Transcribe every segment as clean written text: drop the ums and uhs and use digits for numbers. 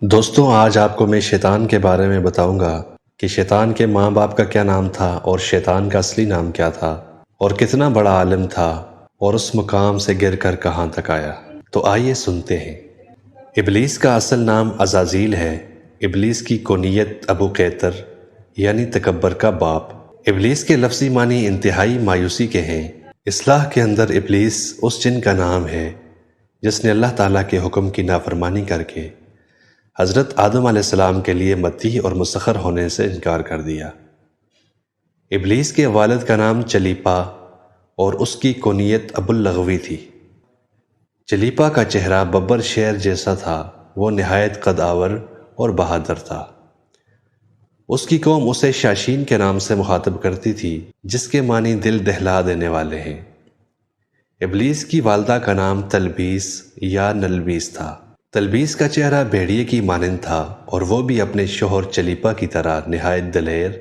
دوستوں، آج آپ کو میں شیطان کے بارے میں بتاؤں گا کہ شیطان کے ماں باپ کا کیا نام تھا اور شیطان کا اصلی نام کیا تھا اور کتنا بڑا عالم تھا اور اس مقام سے گر کر کہاں تک آیا۔ تو آئیے سنتے ہیں۔ ابلیس کا اصل نام عزازیل ہے۔ ابلیس کی کنیت ابو قیطر یعنی تکبر کا باپ۔ ابلیس کے لفظی معنی انتہائی مایوسی کے ہیں۔ اصطلاح کے اندر ابلیس اس جن کا نام ہے جس نے اللہ تعالیٰ کے حکم کی نافرمانی کر کے حضرت آدم علیہ السلام کے لیے مدیح اور مسخر ہونے سے انکار کر دیا۔ ابلیس کے والد کا نام چلیپا اور اس کی کنیت ابو اللغوی تھی۔ چلیپا کا چہرہ ببر شیر جیسا تھا۔ وہ نہایت قد آور اور بہادر تھا۔ اس کی قوم اسے شاشین کے نام سے مخاطب کرتی تھی، جس کے معنی دل دہلا دینے والے ہیں۔ ابلیس کی والدہ کا نام تلبیس یا نلبیس تھا۔ تلبیس کا چہرہ بھیڑیے کی مانند تھا اور وہ بھی اپنے شوہر چلیپا کی طرح نہایت دلیر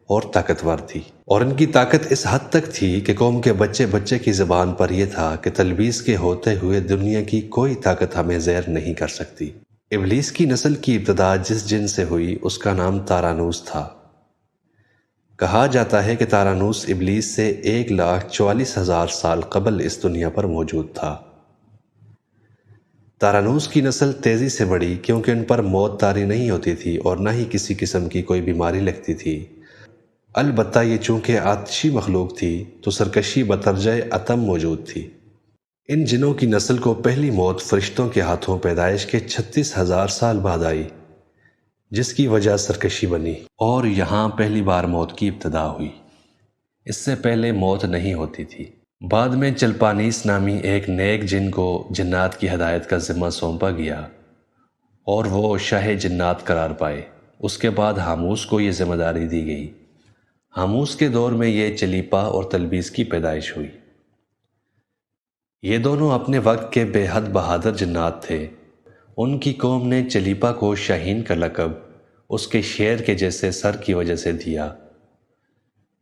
اور طاقتور تھی، اور ان کی طاقت اس حد تک تھی کہ قوم کے بچے بچے کی زبان پر یہ تھا کہ تلبیس کے ہوتے ہوئے دنیا کی کوئی طاقت ہمیں زیر نہیں کر سکتی۔ ابلیس کی نسل کی ابتدا جس جن سے ہوئی اس کا نام تارانوس تھا۔ کہا جاتا ہے کہ تارانوس ابلیس سے 1,44,000 سال قبل اس دنیا پر موجود تھا۔ تارانوس کی نسل تیزی سے بڑھی کیونکہ ان پر موت طاری نہیں ہوتی تھی اور نہ ہی کسی قسم کی کوئی بیماری لگتی تھی۔ البتہ یہ چونکہ آتشی مخلوق تھی تو سرکشی بترجہ اتم موجود تھی۔ ان جنوں کی نسل کو پہلی موت فرشتوں کے ہاتھوں پیدائش کے 36,000 سال بعد آئی، جس کی وجہ سرکشی بنی، اور یہاں پہلی بار موت کی ابتدا ہوئی۔ اس سے پہلے موت نہیں ہوتی تھی۔ بعد میں چلپانیس نامی ایک نیک جن کو جنات کی ہدایت کا ذمہ سونپا گیا اور وہ شاہ جنات قرار پائے۔ اس کے بعد ہاموس کو یہ ذمہ داری دی گئی۔ ہاموس کے دور میں یہ چلیپا اور تلبیس کی پیدائش ہوئی۔ یہ دونوں اپنے وقت کے بے حد بہادر جنات تھے۔ ان کی قوم نے چلیپا کو شاہین کا لقب اس کے شیر کے جیسے سر کی وجہ سے دیا۔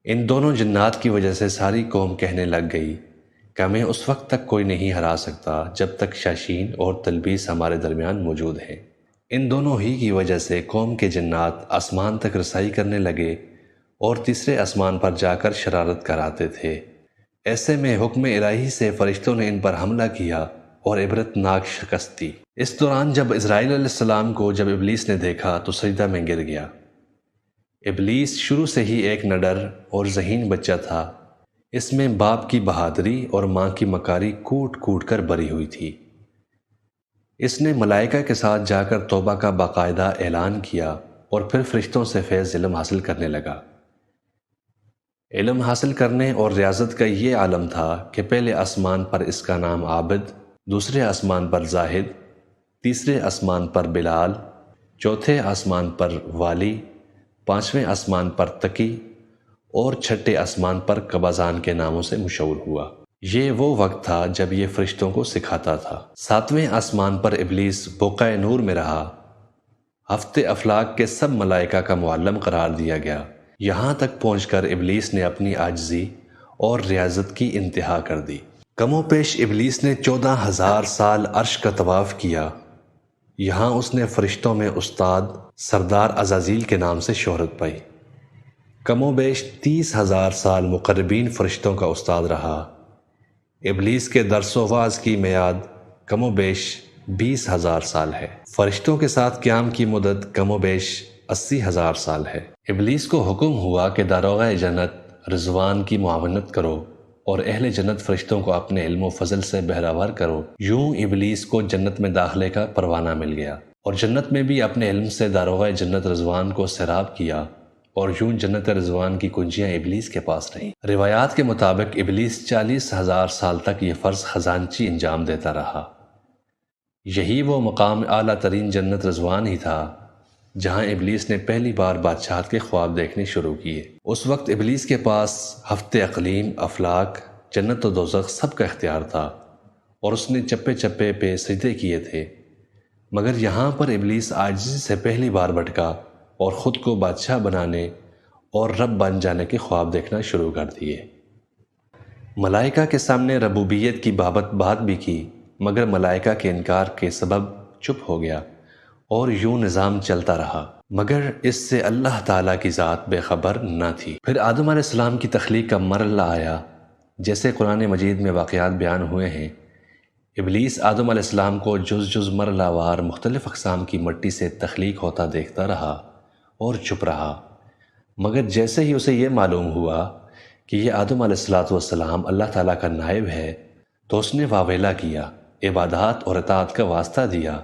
ان دونوں جنات کی وجہ سے ساری قوم کہنے لگ گئی کہ ہمیں اس وقت تک کوئی نہیں ہرا سکتا جب تک شاشین اور تلبیس ہمارے درمیان موجود ہیں۔ ان دونوں ہی کی وجہ سے قوم کے جنات آسمان تک رسائی کرنے لگے اور تیسرے آسمان پر جا کر شرارت کراتے تھے۔ ایسے میں حکم الہی سے فرشتوں نے ان پر حملہ کیا اور عبرت ناک شکست دی۔ اس دوران جب اسرائیل علیہ السلام کو جب ابلیس نے دیکھا تو سجدہ میں گر گیا۔ ابلیس شروع سے ہی ایک نڈر اور ذہین بچہ تھا۔ اس میں باپ کی بہادری اور ماں کی مکاری کوٹ کوٹ کر بری ہوئی تھی۔ اس نے ملائکہ کے ساتھ جا کر توبہ کا باقاعدہ اعلان کیا اور پھر فرشتوں سے فیض علم حاصل کرنے لگا۔ علم حاصل کرنے اور ریاضت کا یہ عالم تھا کہ پہلے آسمان پر اس کا نام عابد، دوسرے آسمان پر زاہد، تیسرے آسمان پر بلال، چوتھے آسمان پر والی، پانچویں آسمان پر تقی اور چھٹے آسمان پر قبازان کے ناموں سے مشہور ہوا۔ یہ وہ وقت تھا جب یہ فرشتوں کو سکھاتا تھا۔ ساتویں آسمان پر ابلیس بقعہ نور میں رہا۔ ہفتے افلاک کے سب ملائکہ کا معلم قرار دیا گیا۔ یہاں تک پہنچ کر ابلیس نے اپنی عاجزی اور ریاضت کی انتہا کر دی۔ کم و پیش ابلیس نے 14,000 سال عرش کا طواف کیا۔ یہاں اس نے فرشتوں میں استاد سردار عزازیل کے نام سے شہرت پائی۔ کم و بیش 30,000 سال مقربین فرشتوں کا استاد رہا۔ ابلیس کے درس و وعظ کی میعاد کم و بیش 20,000 سال ہے۔ فرشتوں کے ساتھ قیام کی مدت کم و بیش 80,000 سال ہے۔ ابلیس کو حکم ہوا کہ داروغہ جنت رضوان کی معاونت کرو اور اہل جنت فرشتوں کو اپنے علم و فضل سے بہراور کرو۔ یوں ابلیس کو جنت میں داخلے کا پروانہ مل گیا اور جنت میں بھی اپنے علم سے داروغہ جنت رضوان کو سیراب کیا، اور یوں جنت رضوان کی کنجیاں ابلیس کے پاس رہیں۔ روایات کے مطابق ابلیس 40,000 سال تک یہ فرض خزانچی انجام دیتا رہا۔ یہی وہ مقام اعلیٰ ترین جنت رضوان ہی تھا جہاں ابلیس نے پہلی بار بادشاہت کے خواب دیکھنے شروع کیے۔ اس وقت ابلیس کے پاس ہفتے اقلیم، افلاک، جنت و دوزخ سب کا اختیار تھا اور اس نے چپے چپے پہ سجدے کیے تھے، مگر یہاں پر ابلیس عاجزی سے پہلی بار بھٹکا اور خود کو بادشاہ بنانے اور رب بن جانے کے خواب دیکھنا شروع کر دیے۔ ملائکہ کے سامنے ربوبیت کی بابت بات بھی کی، مگر ملائکہ کے انکار کے سبب چپ ہو گیا اور یوں نظام چلتا رہا، مگر اس سے اللہ تعالیٰ کی ذات بے خبر نہ تھی۔ پھر آدم علیہ السلام کی تخلیق کا مرحلہ آیا۔ جیسے قرآن مجید میں واقعات بیان ہوئے ہیں، ابلیس آدم علیہ السلام کو جز جز مرحلہ وار مختلف اقسام کی مٹی سے تخلیق ہوتا دیکھتا رہا اور چپ رہا، مگر جیسے ہی اسے یہ معلوم ہوا کہ یہ آدم علیہ السلام اللہ تعالیٰ کا نائب ہے، تو اس نے واویلا کیا، عبادات اور اطاعت کا واسطہ دیا،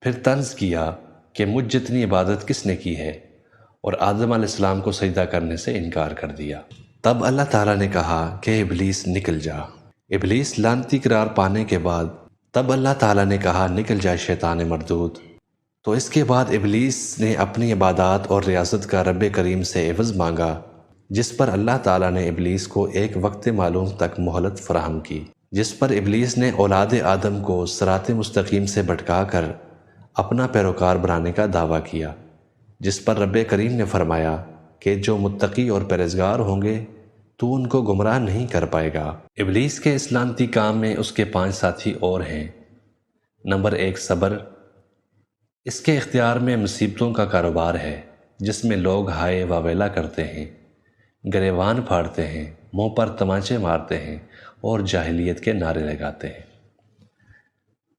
پھر طنز کیا کہ مجھ جتنی عبادت کس نے کی ہے، اور آدم علیہ السلام کو سجدہ کرنے سے انکار کر دیا۔ تب اللہ تعالیٰ نے کہا کہ ابلیس نکل جا۔ ابلیس لعنتی قرار پانے کے بعد تب اللہ تعالیٰ نے کہا نکل جا شیطان مردود۔ تو اس کے بعد ابلیس نے اپنی عبادات اور ریاست کا رب کریم سے عوض مانگا، جس پر اللہ تعالیٰ نے ابلیس کو ایک وقت معلوم تک مہلت فراہم کی، جس پر ابلیس نے اولاد آدم کو صراط مستقیم سے بھٹکا کر اپنا پیروکار بنانے کا دعویٰ کیا، جس پر رب کریم نے فرمایا کہ جو متقی اور پرہیزگار ہوں گے تو ان کو گمراہ نہیں کر پائے گا۔ ابلیس کے اس لعنتی کام میں اس کے 5 ساتھی اور ہیں۔ نمبر 1، صبر۔ اس کے اختیار میں مصیبتوں کا کاروبار ہے، جس میں لوگ ہائے واویلا کرتے ہیں، گریبان پھاڑتے ہیں، منہ پر تمانچے مارتے ہیں اور جاہلیت کے نعرے لگاتے ہیں۔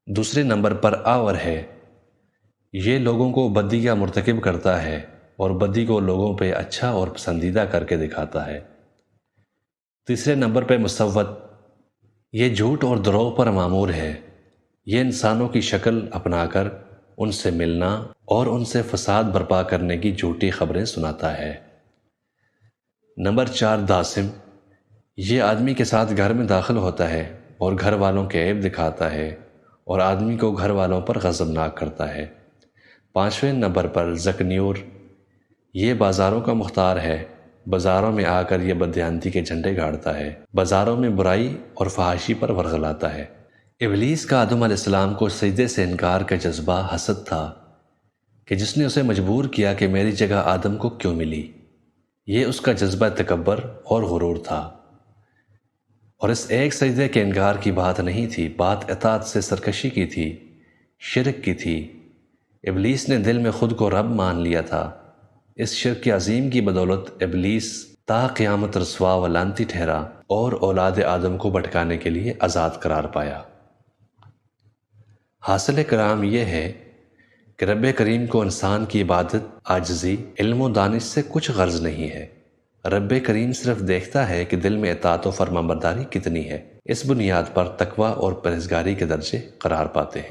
دوسرے نمبر پر آور ہے۔ یہ لوگوں کو بدی کا مرتکب کرتا ہے اور بدی کو لوگوں پہ اچھا اور پسندیدہ کر کے دکھاتا ہے۔ تیسرے نمبر پہ مصوت۔ یہ جھوٹ اور دروغ پر معمور ہے۔ یہ انسانوں کی شکل اپنا کر ان سے ملنا اور ان سے فساد برپا کرنے کی جھوٹی خبریں سناتا ہے۔ نمبر 4، داسم۔ یہ آدمی کے ساتھ گھر میں داخل ہوتا ہے اور گھر والوں کے عیب دکھاتا ہے اور آدمی کو گھر والوں پر غضبناک کرتا ہے۔ 5ویں نمبر پر ذکنیور۔ یہ بازاروں کا مختار ہے۔ بازاروں میں آ کر یہ بددیانتی کے جھنڈے گاڑتا ہے، بازاروں میں برائی اور فحاشی پر ورغلاتا ہے۔ ابلیس کا آدم علیہ السلام کو سجدے سے انکار کا جذبہ حسد تھا کہ جس نے اسے مجبور کیا کہ میری جگہ آدم کو کیوں ملی۔ یہ اس کا جذبہ تکبر اور غرور تھا، اور اس ایک سجدے کے انکار کی بات نہیں تھی، بات اطاعت سے سرکشی کی تھی، شرک کی تھی۔ ابلیس نے دل میں خود کو رب مان لیا تھا۔ اس شرک عظیم کی بدولت ابلیس تا قیامت رسوا و لعنتی ٹھہرا اور اولاد آدم کو بھٹکانے کے لیے آزاد قرار پایا۔ حاصل کلام یہ ہے کہ رب کریم کو انسان کی عبادت، عاجزی، علم و دانش سے کچھ غرض نہیں ہے۔ رب کریم صرف دیکھتا ہے کہ دل میں اطاعت و فرمانبرداری کتنی ہے۔ اس بنیاد پر تقویٰ اور پرہیزگاری کے درجے قرار پاتے ہیں۔